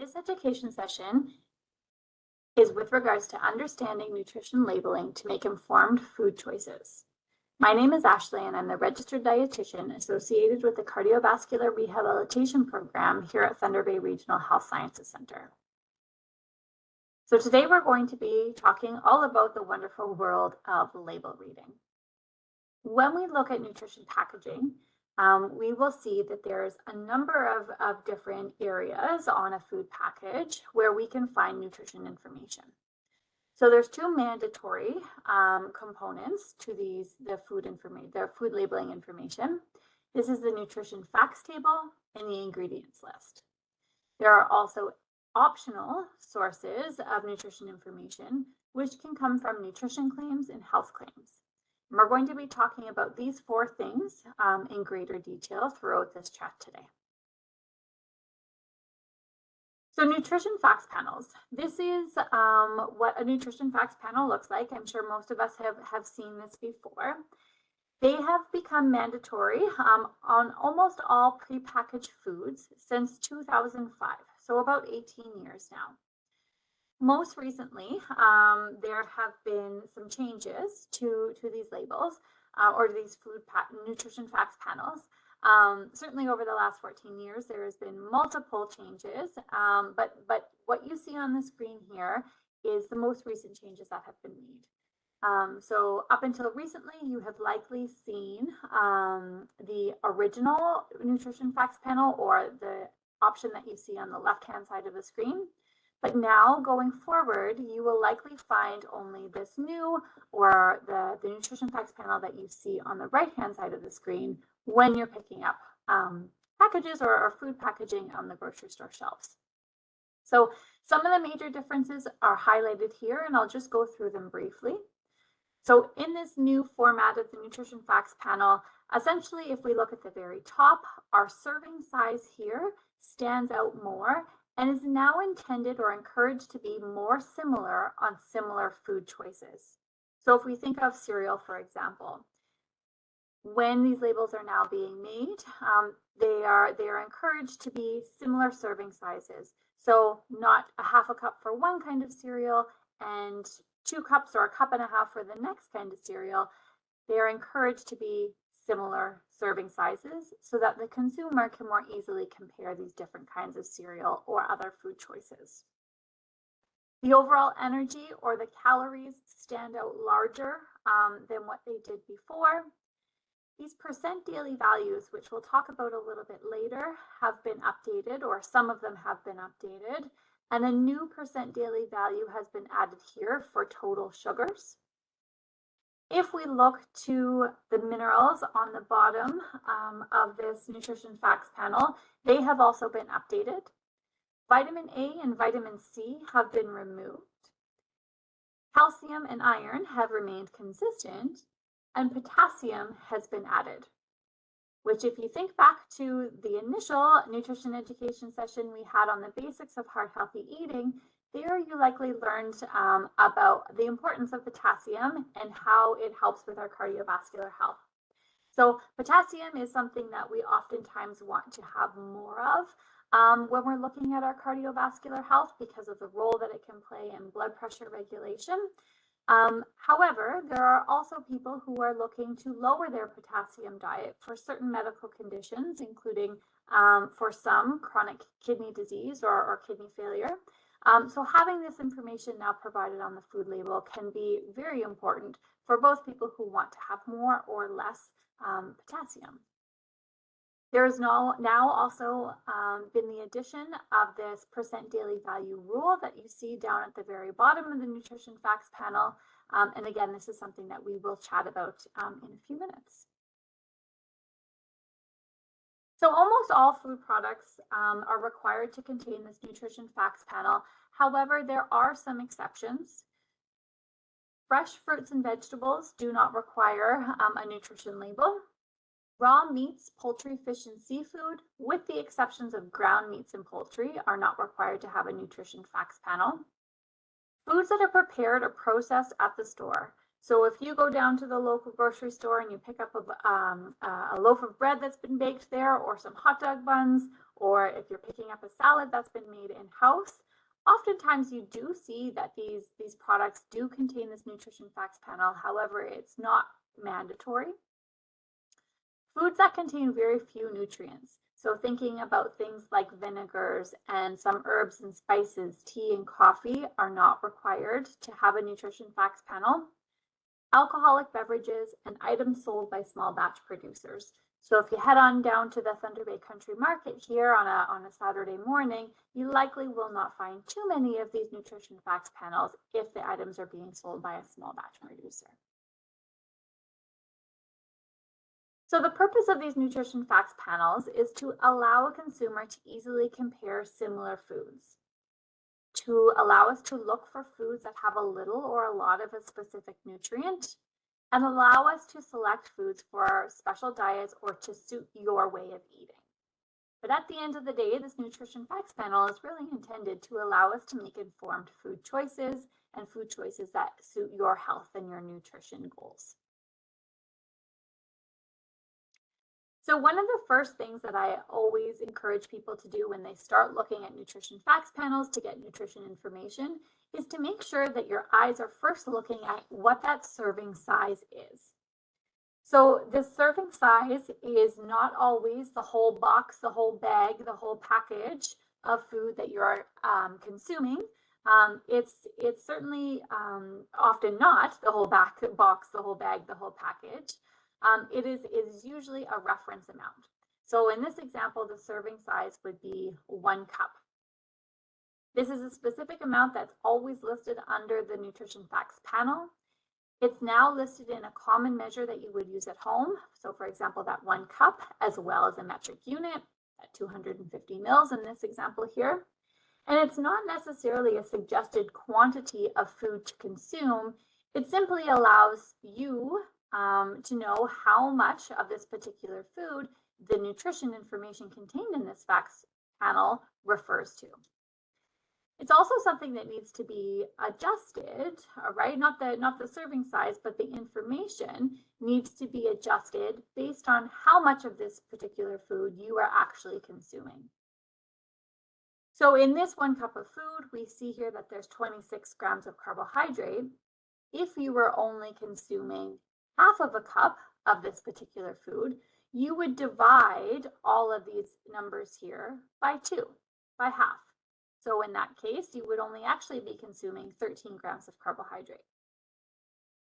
This education session is with regards to understanding nutrition labeling to make informed food choices. My name is Ashley and I'm the registered dietitian associated with the Cardiovascular Rehabilitation Program here at Thunder Bay Regional Health Sciences Center. So today we're going to be talking all about the wonderful world of label reading. When we look at nutrition packaging, we will see that there's a number of different areas on a food package where we can find nutrition information. So there's two mandatory components to the food labeling information. This is the nutrition facts table and the ingredients list. There are also optional sources of nutrition information, which can come from nutrition claims and health claims. And we're going to be talking about these four things in greater detail throughout this chat today. So nutrition facts panels. This is what a nutrition facts panel looks like. I'm sure most of us have seen this before. They have become mandatory on almost all prepackaged foods since 2005, so about 18 years now. Most recently, there have been some changes to these labels or these nutrition facts panels. Certainly over the last 14 years, there has been multiple changes, but what you see on the screen here is the most recent changes that have been made. So up until recently, you have likely seen the original nutrition facts panel or the option that you see on the left-hand side of the screen. But now going forward, you will likely find only this new or the nutrition facts panel that you see on the right-hand side of the screen when you're picking up packages or food packaging on the grocery store shelves. So some of the major differences are highlighted here, and I'll just go through them briefly. So in this new format of the nutrition facts panel, essentially, if we look at the very top, our serving size here stands out more and is now intended or encouraged to be more similar on similar food choices. So if we think of cereal, for example, when these labels are now being made, they are encouraged to be similar serving sizes. So not a half a cup for one kind of cereal and 2 cups or a cup and a half for the next kind of cereal. They are encouraged to be similar serving sizes so that the consumer can more easily compare these different kinds of cereal or other food choices. The overall energy or the calories stand out larger than what they did before. These percent daily values, which we'll talk about a little bit later, have been updated, or some of them have been updated, and a new percent daily value has been added here for total sugars. If we look to the minerals on the bottom of this nutrition facts panel, they have also been updated. Vitamin A and vitamin C have been removed. Calcium and iron have remained consistent, and potassium has been added, which if you think back to the initial nutrition education session we had on the basics of heart healthy eating, there you likely learned about the importance of potassium and how it helps with our cardiovascular health. So potassium is something that we oftentimes want to have more of when we're looking at our cardiovascular health because of the role that it can play in blood pressure regulation. However, there are also people who are looking to lower their potassium diet for certain medical conditions, including for some chronic kidney disease or kidney failure. So having this information now provided on the food label can be very important for both people who want to have more or less potassium. There is now also been the addition of this percent daily value rule that you see down at the very bottom of the nutrition facts panel. And again, this is something that we will chat about in a few minutes. So almost all food products are required to contain this nutrition facts panel. However, there are some exceptions. Fresh fruits and vegetables do not require a nutrition label. Raw meats, poultry, fish, and seafood, with the exceptions of ground meats and poultry, are not required to have a nutrition facts panel. Foods that are prepared or processed at the store. So if you go down to the local grocery store and you pick up a loaf of bread that's been baked there, or some hot dog buns, or if you're picking up a salad that's been made in-house, oftentimes you do see that these products do contain this nutrition facts panel. However, it's not mandatory. Foods that contain very few nutrients. So thinking about things like vinegars and some herbs and spices, tea and coffee are not required to have a nutrition facts panel. Alcoholic beverages and items sold by small batch producers. So if you head on down to the Thunder Bay Country Market here on a Saturday morning, you likely will not find too many of these nutrition facts panels if the items are being sold by a small batch producer. So the purpose of these nutrition facts panels is to allow a consumer to easily compare similar foods, to allow us to look for foods that have a little or a lot of a specific nutrient, and allow us to select foods for our special diets or to suit your way of eating. But at the end of the day, this nutrition facts panel is really intended to allow us to make informed food choices and food choices that suit your health and your nutrition goals. So one of the first things that I always encourage people to do when they start looking at nutrition facts panels to get nutrition information is to make sure that your eyes are first looking at what that serving size is. So the serving size is not always the whole box, the whole bag, the whole package of food that you're consuming. It's certainly often not the whole box, the whole bag, the whole package. It is usually a reference amount. So in this example, the serving size would be 1 cup. This is a specific amount that's always listed under the nutrition facts panel. It's now listed in a common measure that you would use at home. So for example, that 1 cup, as well as a metric unit at 250 mils in this example here. And it's not necessarily a suggested quantity of food to consume. It simply allows you to know how much of this particular food the nutrition information contained in this facts panel refers to. It's also something that needs to be adjusted, right? Not the serving size, but the information needs to be adjusted based on how much of this particular food you are actually consuming. So in this 1 cup of food, we see here that there's 26 grams of carbohydrate. If you were only consuming half of a cup of this particular food, you would divide all of these numbers here by 2, by half. So in that case, you would only actually be consuming 13 grams of carbohydrate.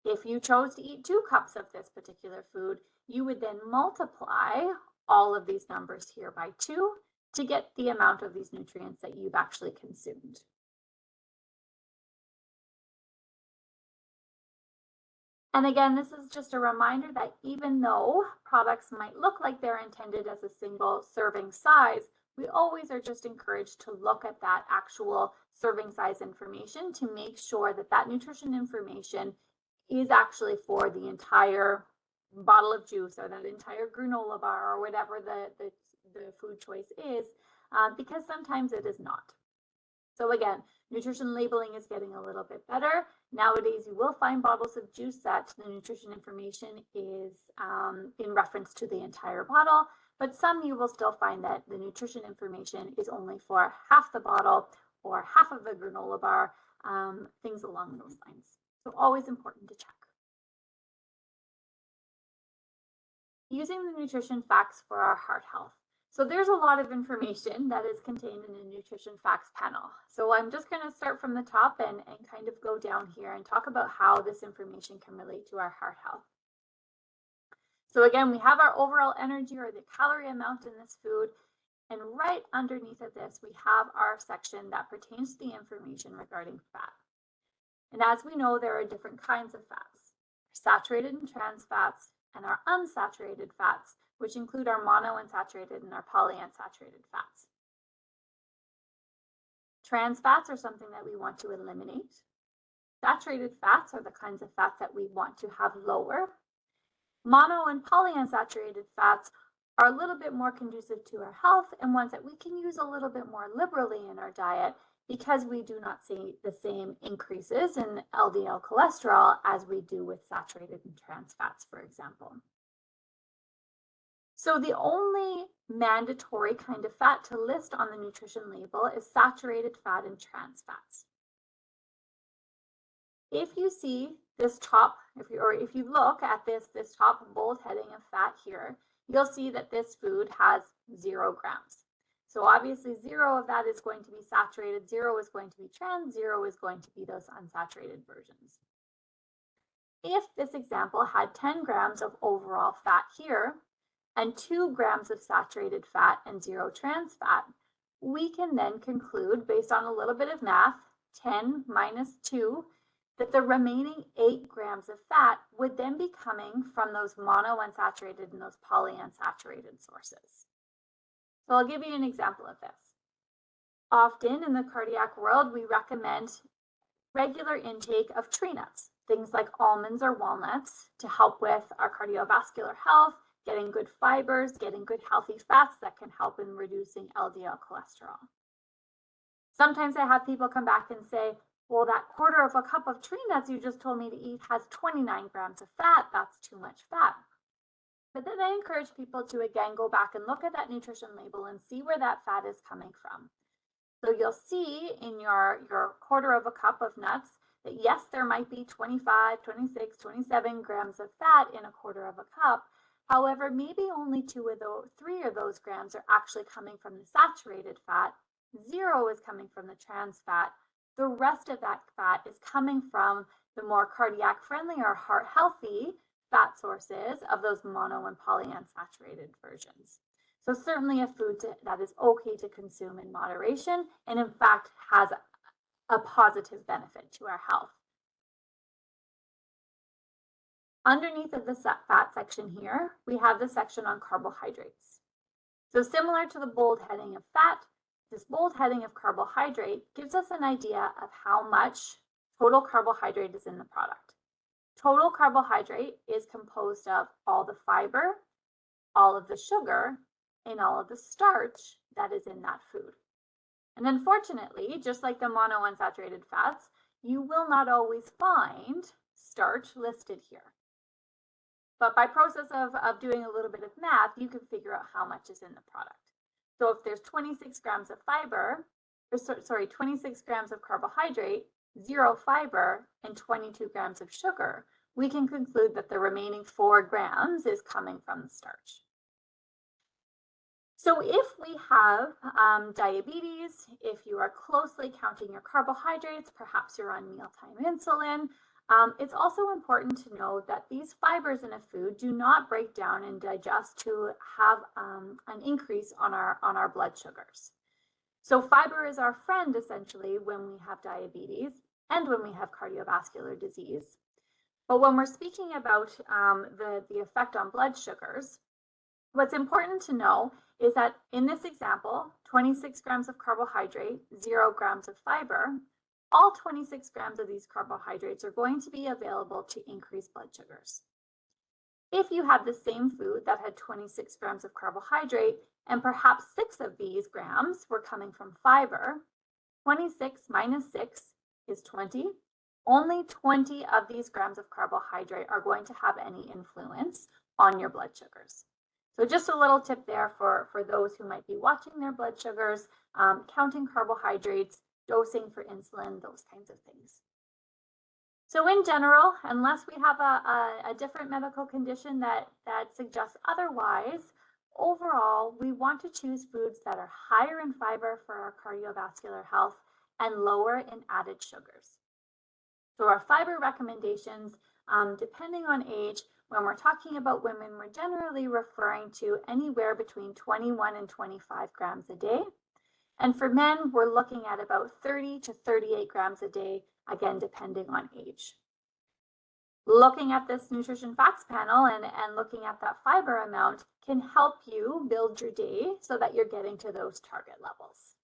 If you chose to eat 2 cups of this particular food, you would then multiply all of these numbers here by 2 to get the amount of these nutrients that you've actually consumed. And again, this is just a reminder that even though products might look like they're intended as a single serving size, we always are just encouraged to look at that actual serving size information to make sure that that nutrition information is actually for the entire bottle of juice or that entire granola bar or whatever the food choice is, because sometimes it is not. So again, nutrition labeling is getting a little bit better. Nowadays, you will find bottles of juice that the nutrition information is in reference to the entire bottle, but some you will still find that the nutrition information is only for half the bottle or half of the granola bar, things along those lines. So always important to check. Using the nutrition facts for our heart health. So there's a lot of information that is contained in the nutrition facts panel. So I'm just going to start from the top and kind of go down here and talk about how this information can relate to our heart health. So again, we have our overall energy or the calorie amount in this food. And right underneath of this, we have our section that pertains to the information regarding fat. And as we know, there are different kinds of fats, saturated and trans fats, and our unsaturated fats, which include our monounsaturated and our polyunsaturated fats. Trans fats are something that we want to eliminate. Saturated fats are the kinds of fats that we want to have lower. Mono and polyunsaturated fats are a little bit more conducive to our health and ones that we can use a little bit more liberally in our diet because we do not see the same increases in LDL cholesterol as we do with saturated and trans fats, for example. So the only mandatory kind of fat to list on the nutrition label is saturated fat and trans fats. If you see this top, if you look at this top bold heading of fat here, you'll see that this food has 0 grams. So obviously 0 of that is going to be saturated, 0 is going to be trans, 0 is going to be those unsaturated versions. If this example had 10 grams of overall fat here and 2 grams of saturated fat and 0 trans fat, we can then conclude, based on a little bit of math, 10 minus 2, that the remaining 8 grams of fat would then be coming from those monounsaturated and those polyunsaturated sources. So I'll give you an example of this. Often in the cardiac world, we recommend regular intake of tree nuts, things like almonds or walnuts, to help with our cardiovascular health, getting good fibers, getting good healthy fats that can help in reducing LDL cholesterol. Sometimes I have people come back and say, well, that quarter of a cup of tree nuts you just told me to eat has 29 grams of fat. That's too much fat. But then I encourage people to, again, go back and look at that nutrition label and see where that fat is coming from. So you'll see in your quarter of a cup of nuts that yes, there might be 25, 26, 27 grams of fat in a quarter of a cup. However, maybe only 3 of those grams are actually coming from the saturated fat. 0 is coming from the trans fat. The rest of that fat is coming from the more cardiac friendly or heart healthy fat sources of those mono and polyunsaturated versions. So certainly a food that is okay to consume in moderation and in fact has a positive benefit to our health. Underneath of the fat section here, we have the section on carbohydrates. So similar to the bold heading of fat, this bold heading of carbohydrate gives us an idea of how much total carbohydrate is in the product. Total carbohydrate is composed of all the fiber, all of the sugar, and all of the starch that is in that food. And unfortunately, just like the monounsaturated fats, you will not always find starch listed here. But by process of doing a little bit of math, you can figure out how much is in the product. So if there's 26 grams of 26 grams of carbohydrate, 0 fiber, and 22 grams of sugar, we can conclude that the remaining 4 grams is coming from the starch. So if we have diabetes, if you are closely counting your carbohydrates, perhaps you're on mealtime insulin, it's also important to know that these fibers in a food do not break down and digest to have an increase on our blood sugars. So fiber is our friend essentially when we have diabetes and when we have cardiovascular disease. But when we're speaking about the effect on blood sugars, what's important to know is that in this example, 26 grams of carbohydrate, 0 grams of fiber, all 26 grams of these carbohydrates are going to be available to increase blood sugars. If you have the same food that had 26 grams of carbohydrate and perhaps 6 of these grams were coming from fiber, 26 minus 6 is 20. Only 20 of these grams of carbohydrate are going to have any influence on your blood sugars. So just a little tip there for those who might be watching their blood sugars, counting carbohydrates, dosing for insulin, those kinds of things. So in general, unless we have a different medical condition that suggests otherwise, overall, we want to choose foods that are higher in fiber for our cardiovascular health and lower in added sugars. So our fiber recommendations, depending on age, when we're talking about women, we're generally referring to anywhere between 21 and 25 grams a day. And for men, we're looking at about 30 to 38 grams a day, again, depending on age. Looking at this nutrition facts panel and looking at that fiber amount can help you build your day so that you're getting to those target levels.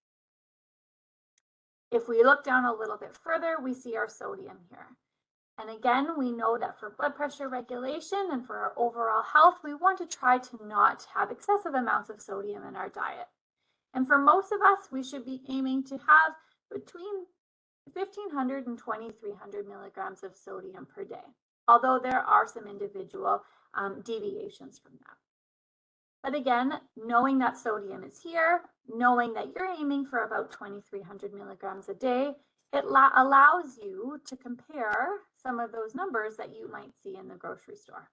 If we look down a little bit further, we see our sodium here. And again, we know that for blood pressure regulation and for our overall health, we want to try to not have excessive amounts of sodium in our diet. And for most of us, we should be aiming to have between 1,500 and 2,300 milligrams of sodium per day, although there are some individual deviations from that. But again, knowing that sodium is here, knowing that you're aiming for about 2,300 milligrams a day, it allows you to compare some of those numbers that you might see in the grocery store.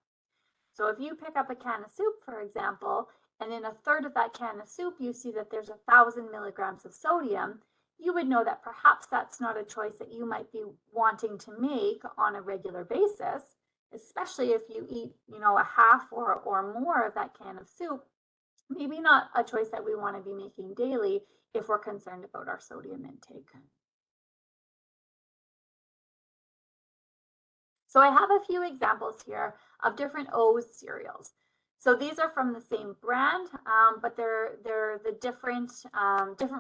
So if you pick up a can of soup, for example, and in a third of that can of soup, you see that there's 1,000 milligrams of sodium, you would know that perhaps that's not a choice that you might be wanting to make on a regular basis, especially if you eat, a half or more of that can of soup. Maybe not a choice that we want to be making daily if we're concerned about our sodium intake. So I have a few examples here of different O's cereals. So these are from the same brand, but they're the different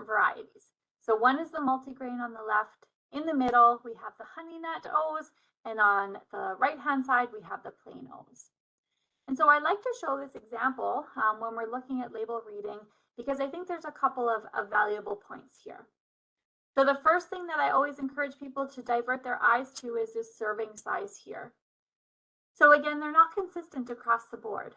varieties. So one is the multigrain on the left. In the middle, we have the Honey Nut O's, and on the right-hand side, we have the plain O's. And so I like to show this example when we're looking at label reading, because I think there's a couple of valuable points here. So the first thing that I always encourage people to divert their eyes to is this serving size here. So again, they're not consistent across the board.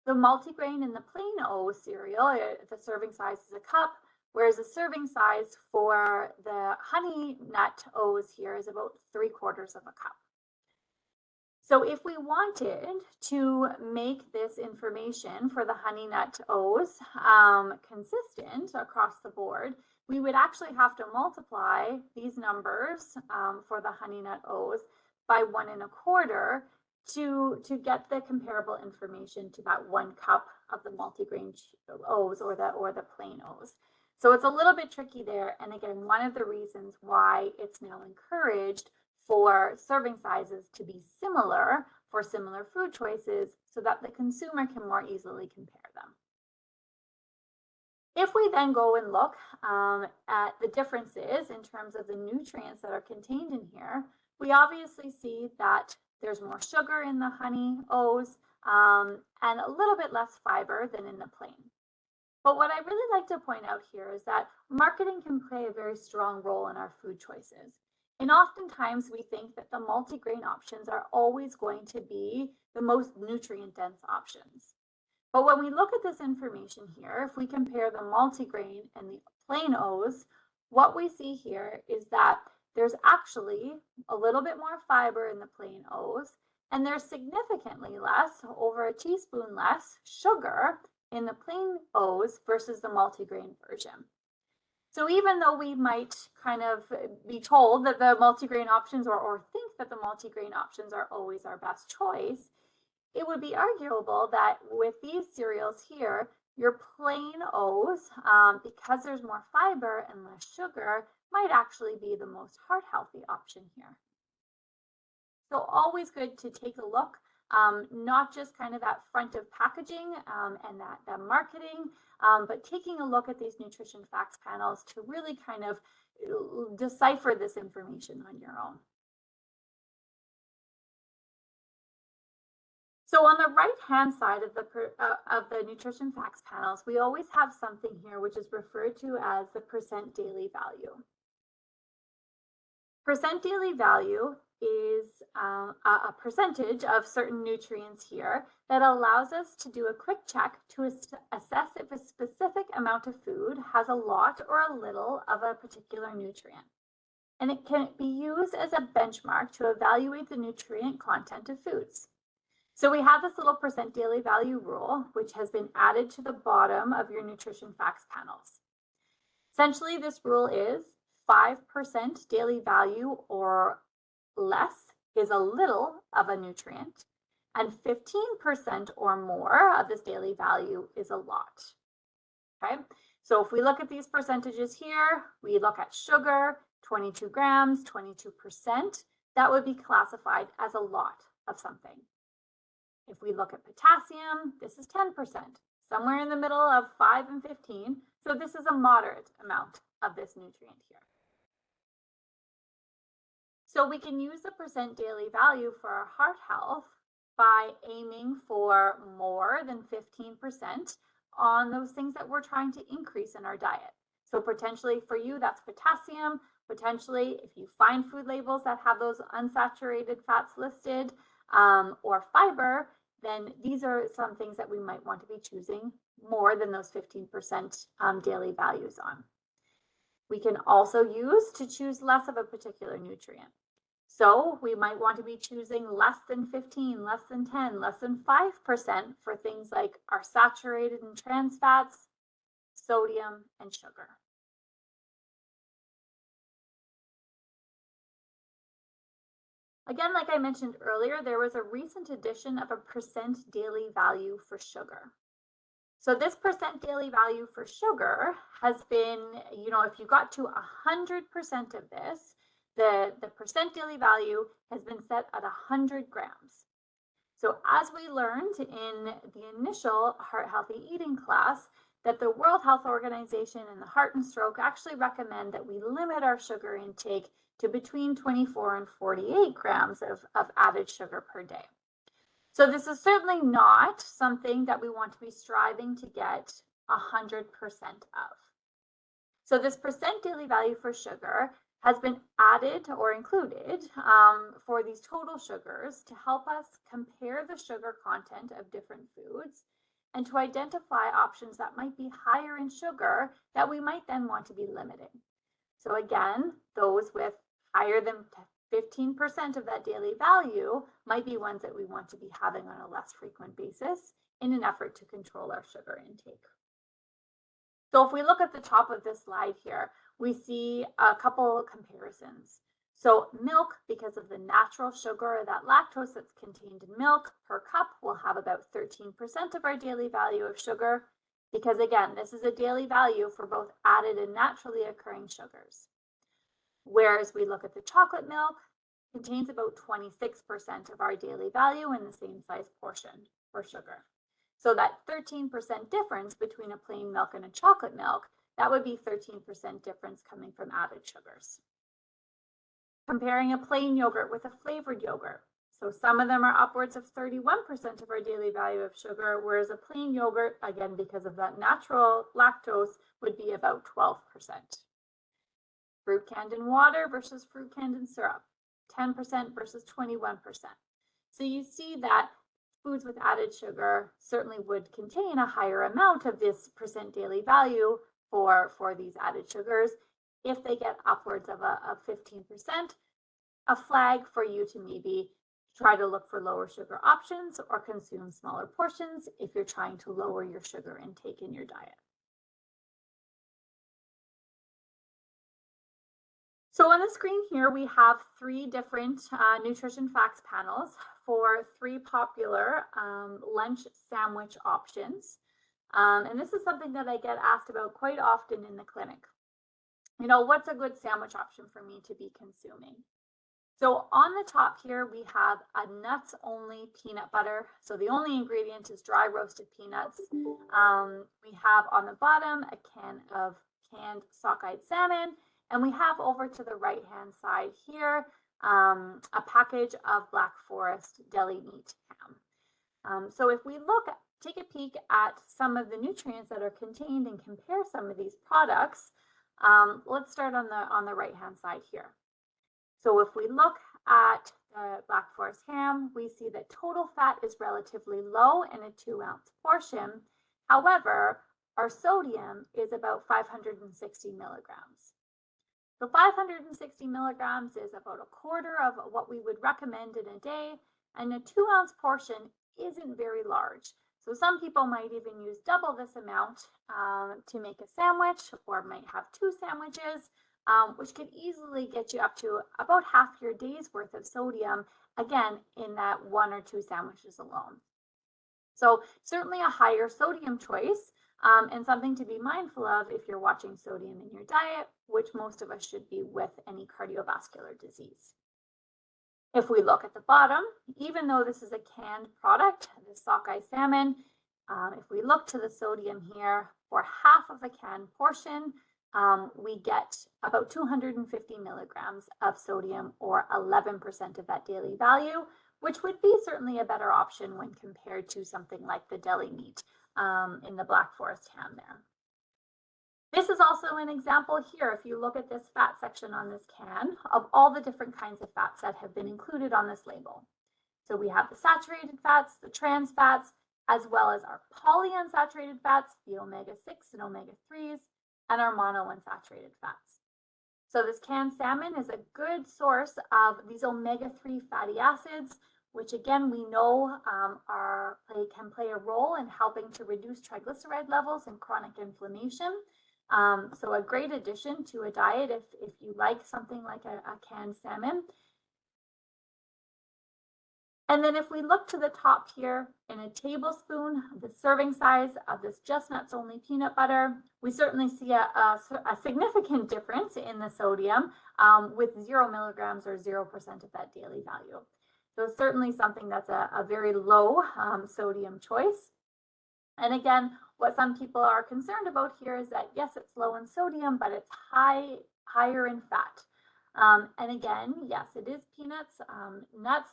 The multigrain in the plain O cereal, the serving size is a cup, whereas the serving size for the Honey Nut O's here is about 3/4 of a cup. So if we wanted to make this information for the Honey Nut O's consistent across the board, we would actually have to multiply these numbers for the Honey Nut O's by 1 1/4 to get the comparable information to that 1 cup of the multigrain O's or the plain O's. So it's a little bit tricky there. And again, one of the reasons why it's now encouraged for serving sizes to be similar for similar food choices so that the consumer can more easily compare them. If we then go and look at the differences in terms of the nutrients that are contained in here, we obviously see that there's more sugar in the Honey O's and a little bit less fiber than in the plain. But what I really like to point out here is that marketing can play a very strong role in our food choices. And oftentimes we think that the multigrain options are always going to be the most nutrient-dense options. But when we look at this information here, if we compare the multigrain and the plain O's, what we see here is that there's actually a little bit more fiber in the plain O's, and there's significantly less, over a teaspoon less, sugar in the plain O's versus the multigrain version. So even though we might kind of be told that the multigrain options or think that the multigrain options are always our best choice, it would be arguable that with these cereals here, your plain O's, because there's more fiber and less sugar, might actually be the most heart healthy option here. So always good to take a look, not just kind of that front of packaging and that marketing, but taking a look at these nutrition facts panels to really kind of decipher this information on your own. So on the right-hand side of the nutrition facts panels, we always have something here which is referred to as the percent daily value. Percent daily value is a percentage of certain nutrients here that allows us to do a quick check to assess if a specific amount of food has a lot or a little of a particular nutrient. And it can be used as a benchmark to evaluate the nutrient content of foods. So we have this little percent daily value rule, which has been added to the bottom of your nutrition facts panels. Essentially, this rule is 5% daily value or less is a little of a nutrient, and 15% or more of this daily value is a lot. Okay, so if we look at these percentages here, we look at sugar, 22 grams, 22%, that would be classified as a lot of something. If we look at potassium, this is 10%, somewhere in the middle of 5 and 15. So this is a moderate amount of this nutrient here. So we can use the percent daily value for our heart health by aiming for more than 15% on those things that we're trying to increase in our diet. So potentially for you, that's potassium. Potentially, if you find food labels that have those unsaturated fats listed, or fiber, then these are some things that we might want to be choosing more than those 15% daily values on. We can also use to choose less of a particular nutrient. So we might want to be choosing less than 15, less than 10, less than 5% for things like our saturated and trans fats, sodium, and sugar. Again, like I mentioned earlier, there was a recent addition of a percent daily value for sugar. So this percent daily value for sugar has been, if you got to 100% of this, the percent daily value has been set at 100 grams. So as we learned in the initial Heart Healthy Eating class, that the World Health Organization and the Heart and Stroke actually recommend that we limit our sugar intake to between 24 and 48 grams of added sugar per day. So this is certainly not something that we want to be striving to get 100% of. So this percent daily value for sugar has been added or included for these total sugars to help us compare the sugar content of different foods and to identify options that might be higher in sugar that we might then want to be limiting. So again, those with higher than 15% of that daily value might be ones that we want to be having on a less frequent basis in an effort to control our sugar intake. So if we look at the top of this slide here, we see a couple of comparisons. So milk, because of the natural sugar or that lactose that's contained in milk per cup, will have about 13% of our daily value of sugar, because again, this is a daily value for both added and naturally occurring sugars. Whereas we look at the chocolate milk, contains about 26% of our daily value in the same size portion for sugar. So that 13% difference between a plain milk and a chocolate milk, that would be 13% difference coming from added sugars. Comparing a plain yogurt with a flavored yogurt. So some of them are upwards of 31% of our daily value of sugar, whereas a plain yogurt, again, because of that natural lactose, would be about 12%. Fruit canned in water versus fruit canned in syrup, 10% versus 21%. So you see that foods with added sugar certainly would contain a higher amount of this percent daily value for these added sugars. If they get upwards of 15%, a flag for you to maybe try to look for lower sugar options or consume smaller portions if you're trying to lower your sugar intake in your diet. So on the screen here, we have three different nutrition facts panels for three popular lunch sandwich options. And this is something that I get asked about quite often in the clinic. What's a good sandwich option for me to be consuming? So on the top here, we have a nuts-only peanut butter. So the only ingredient is dry roasted peanuts. We have on the bottom a can of canned sockeye salmon. And we have over to the right-hand side here, a package of Black Forest deli meat ham. So if we take a peek at some of the nutrients that are contained and compare some of these products, let's start on the right-hand side here. So if we look at the Black Forest ham, we see that total fat is relatively low in a 2-ounce portion. However, our sodium is about 560 milligrams. So 560 milligrams is about a quarter of what we would recommend in a day, and a 2-ounce portion isn't very large. So some people might even use double this amount to make a sandwich, or might have 2 sandwiches, which could easily get you up to about half your day's worth of sodium, again, in that 1 or 2 sandwiches alone. So certainly a higher sodium choice, and something to be mindful of if you're watching sodium in your diet, which most of us should be with any cardiovascular disease. If we look at the bottom, even though this is a canned product, the sockeye salmon, if we look to the sodium here, for half of a canned portion, we get about 250 milligrams of sodium, or 11% of that daily value, which would be certainly a better option when compared to something like the deli meat in the Black Forest ham there. This is also an example here, if you look at this fat section on this can, of all the different kinds of fats that have been included on this label. So we have the saturated fats, the trans fats, as well as our polyunsaturated fats, the omega-6 and omega-3s, and our monounsaturated fats. So this canned salmon is a good source of these omega-3 fatty acids, which again we know can play a role in helping to reduce triglyceride levels and chronic inflammation. So a great addition to a diet if you like something like a canned salmon. And then if we look to the top here, in a tablespoon, the serving size of this just nuts only peanut butter, we certainly see a significant difference in the sodium with 0 milligrams or 0% of that daily value. So it's certainly something that's a very low sodium choice. And again, what some people are concerned about here is that, yes, it's low in sodium, but it's higher in fat. And again, yes, it is peanuts, nuts.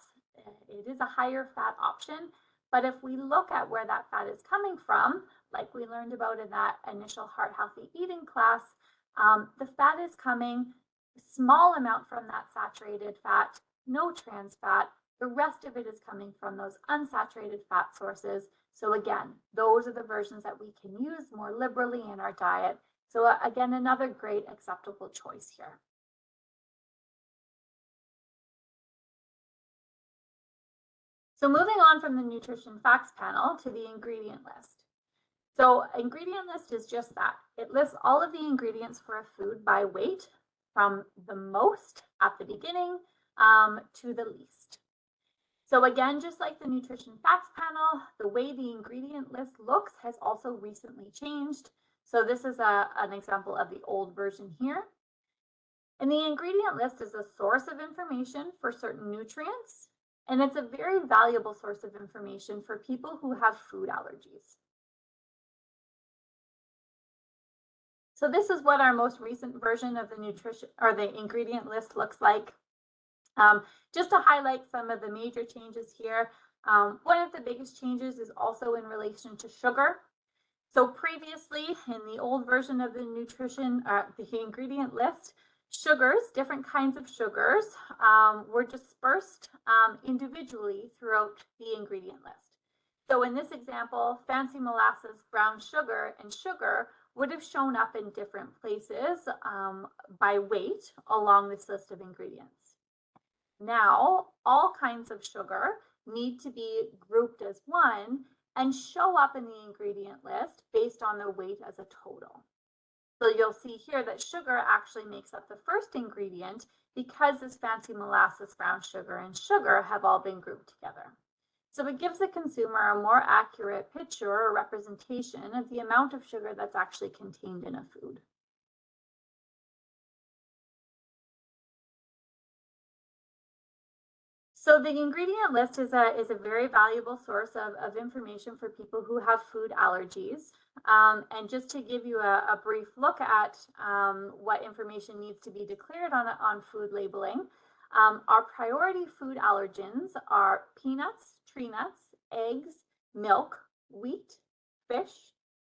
It is a higher fat option, but if we look at where that fat is coming from, like we learned about in that initial Heart Healthy Eating class, the fat is coming small amount from that saturated fat, no trans fat. The rest of it is coming from those unsaturated fat sources. So again, those are the versions that we can use more liberally in our diet. So again, another great acceptable choice here. So moving on from the nutrition facts panel to the ingredient list. So ingredient list is just that. It lists all of the ingredients for a food by weight from the most at the beginning to the least. So again, just like the nutrition facts panel, the way the ingredient list looks has also recently changed. So this is an example of the old version here. And the ingredient list is a source of information for certain nutrients. And it's a very valuable source of information for people who have food allergies. So this is what our most recent version of the nutrition or the ingredient list looks like. Just to highlight some of the major changes here, one of the biggest changes is also in relation to sugar. So previously in the old version of the the ingredient list, sugars, different kinds of sugars, were dispersed individually throughout the ingredient list. So in this example, fancy molasses, brown sugar, and sugar would have shown up in different places by weight along this list of ingredients. Now, all kinds of sugar need to be grouped as one and show up in the ingredient list based on their weight as a total. So you'll see here that sugar actually makes up the first ingredient because this fancy molasses, brown sugar, and sugar have all been grouped together. So it gives the consumer a more accurate picture or representation of the amount of sugar that's actually contained in a food. So the ingredient list is a very valuable source of information for people who have food allergies. And just to give you a brief look at what information needs to be declared on food labeling, our priority food allergens are peanuts, tree nuts, eggs, milk, wheat, fish,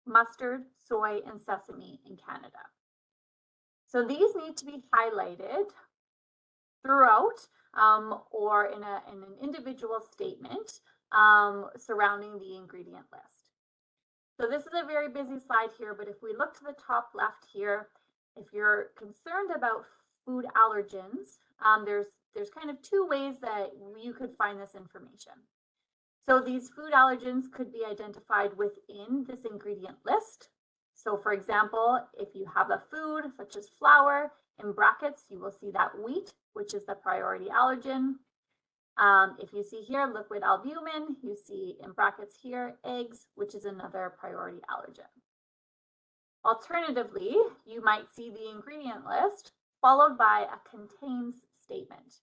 mustard, soy, and sesame in Canada. So these need to be highlighted throughout or in an individual statement surrounding the ingredient list. So this is a very busy slide here, but if we look to the top left here, if you're concerned about food allergens, there's kind of two ways that you could find this information. So these food allergens could be identified within this ingredient list. So for example, if you have a food such as flour, in brackets, you will see that wheat, which is the priority allergen. If you see here liquid albumin, you see in brackets here eggs, which is another priority allergen. Alternatively, you might see the ingredient list followed by a contains statement.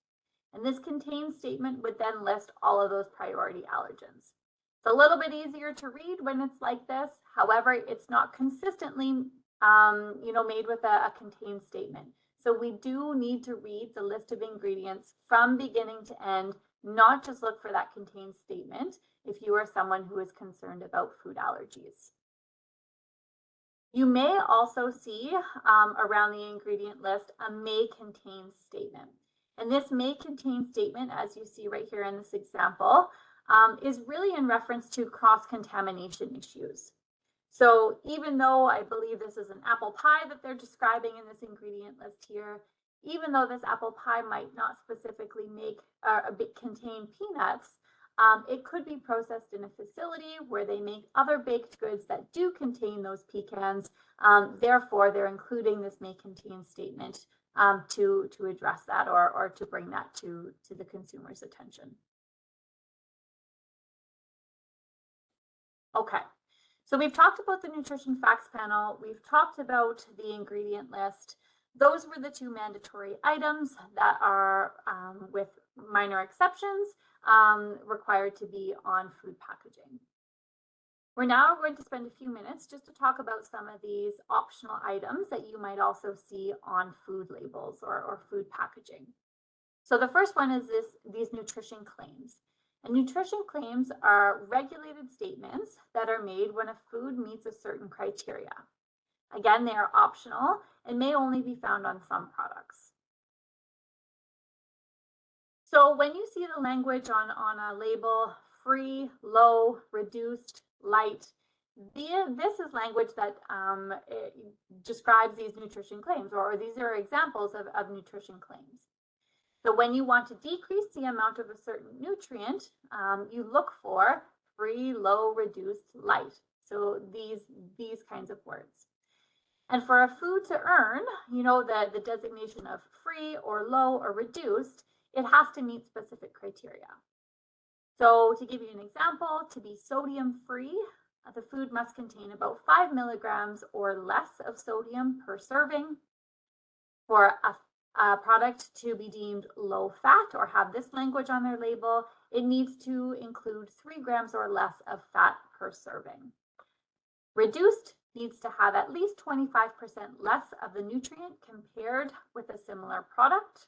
And this contains statement would then list all of those priority allergens. It's a little bit easier to read when it's like this. However, it's not consistently made with a contains statement. So we do need to read the list of ingredients from beginning to end, not just look for that contains statement if you are someone who is concerned about food allergies. You may also see around the ingredient list a may contain statement. And this may contain statement, as you see right here in this example, is really in reference to cross-contamination issues. So even though I believe this is an apple pie that they're describing in this ingredient list here, even though this apple pie might not specifically contain peanuts, it could be processed in a facility where they make other baked goods that do contain those pecans. Therefore, they're including this may contain statement to address that or to bring that to the consumer's attention. Okay, so we've talked about the nutrition facts panel. We've talked about the ingredient list. Those were the two mandatory items that are, with minor exceptions, required to be on food packaging. We're now going to spend a few minutes just to talk about some of these optional items that you might also see on food labels or food packaging. So the first one is these nutrition claims. And nutrition claims are regulated statements that are made when a food meets a certain criteria. Again, they are optional and may only be found on some products. So when you see the language on a label, free, low, reduced, light, this is language that describes these nutrition claims, or these are examples of nutrition claims. So when you want to decrease the amount of a certain nutrient, you look for free, low, reduced, light. So these kinds of words. And for a food to earn, you know, the designation of free or low or reduced, it has to meet specific criteria. So to give you an example, to be sodium free, the food must contain about 5 milligrams or less of sodium per serving. For a product to be deemed low fat or have this language on their label, it needs to include 3 grams or less of fat per serving. Reduced needs to have at least 25% less of the nutrient compared with a similar product.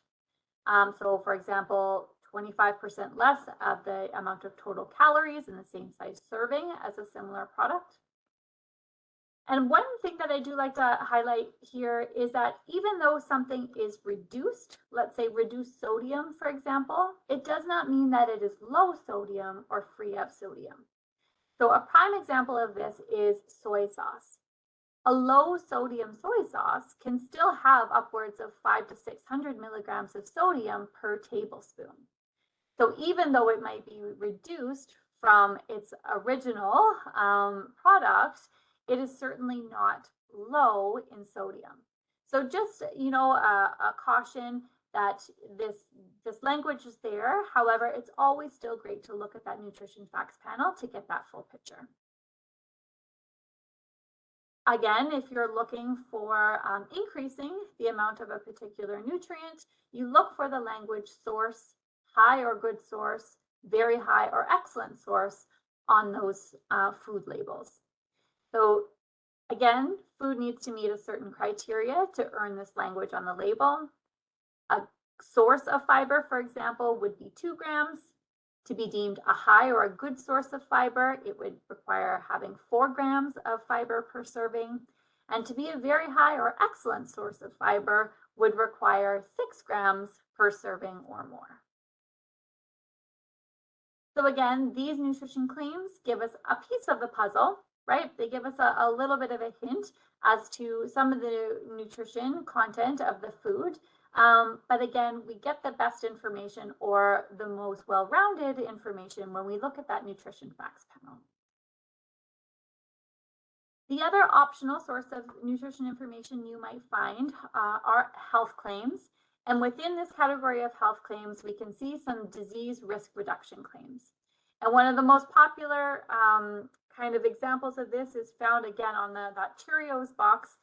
So for example, 25% less of the amount of total calories in the same size serving as a similar product. And one thing that I do like to highlight here is that even though something is reduced, let's say reduced sodium, for example, it does not mean that it is low sodium or free of sodium. So a prime example of this is soy sauce. A low sodium soy sauce can still have upwards of 500 to 600 milligrams of sodium per tablespoon. So even though it might be reduced from its original product, it is certainly not low in sodium. So just, you know, a caution that this language is there. However, it's always still great to look at that nutrition facts panel to get that full picture. Again, if you're looking for increasing the amount of a particular nutrient, you look for the language source, high or good source, very high or excellent source on those food labels. So again, food needs to meet a certain criteria to earn this language on the label. A source of fiber, for example, would be 2 grams. To be deemed a high or a good source of fiber, it would require having 4 grams of fiber per serving. And to be a very high or excellent source of fiber would require 6 grams per serving or more. So again, these nutrition claims give us a piece of the puzzle, right? They give us a little bit of a hint as to some of the nutrition content of the food. But again, we get the best information or the most well-rounded information when we look at that nutrition facts panel. The other optional source of nutrition information you might find are health claims. And within this category of health claims, we can see some disease risk reduction claims. And one of the most popular kind of examples of this is found again on that Cheerios box,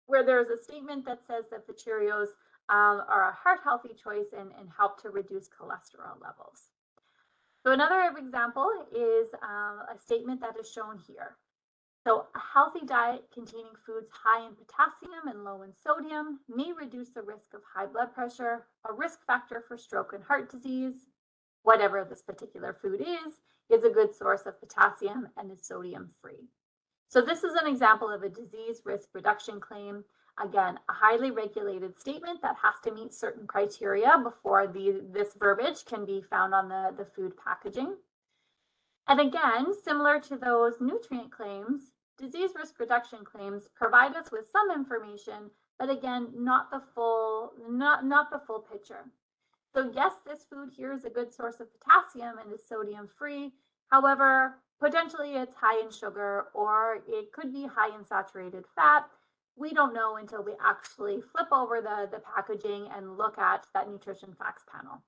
where there's a statement that says that the Cheerios are a heart healthy choice and help to reduce cholesterol levels. So another example is a statement that is shown here. So a healthy diet containing foods high in potassium and low in sodium may reduce the risk of high blood pressure, a risk factor for stroke and heart disease. Whatever this particular food is a good source of potassium and is sodium free. So this is an example of a disease risk reduction claim. Again, a highly regulated statement that has to meet certain criteria before this verbiage can be found on the food packaging. And again, similar to those nutrient claims, disease risk reduction claims provide us with some information, but again, not the full picture. So yes, this food here is a good source of potassium and is sodium free. However, potentially it's high in sugar or it could be high in saturated fat. We don't know until we actually flip over the packaging and look at that nutrition facts panel.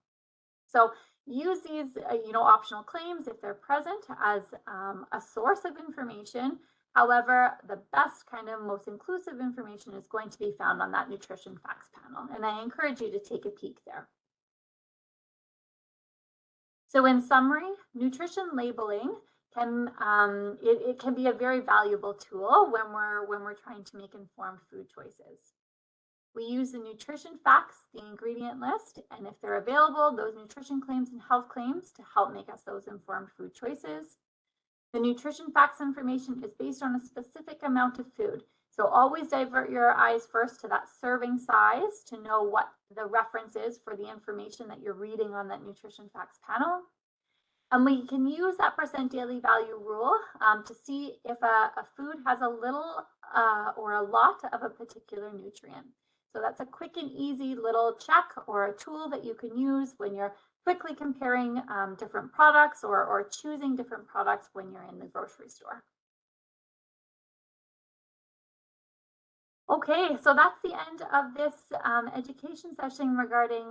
So use these optional claims if they're present as a source of information. However, the best kind of most inclusive information is going to be found on that nutrition facts panel. And I encourage you to take a peek there. So in summary, nutrition labeling can it can be a very valuable tool when we're trying to make informed food choices. We use the nutrition facts, the ingredient list, and if they're available, those nutrition claims and health claims to help make us those informed food choices. The nutrition facts information is based on a specific amount of food. So always divert your eyes first to that serving size to know what the reference is for the information that you're reading on that nutrition facts panel. And we can use that percent daily value rule to see if a food has a little or a lot of a particular nutrient. So that's a quick and easy little check or a tool that you can use when you're quickly comparing different products or choosing different products when you're in the grocery store. Okay, so that's the end of this education session regarding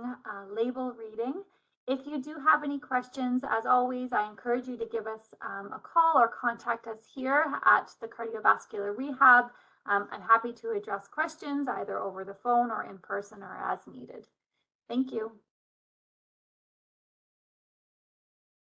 label reading. If you do have any questions, as always, I encourage you to give us a call or contact us here at the Cardiovascular Rehab. I'm happy to address questions either over the phone or in person or as needed. Thank you.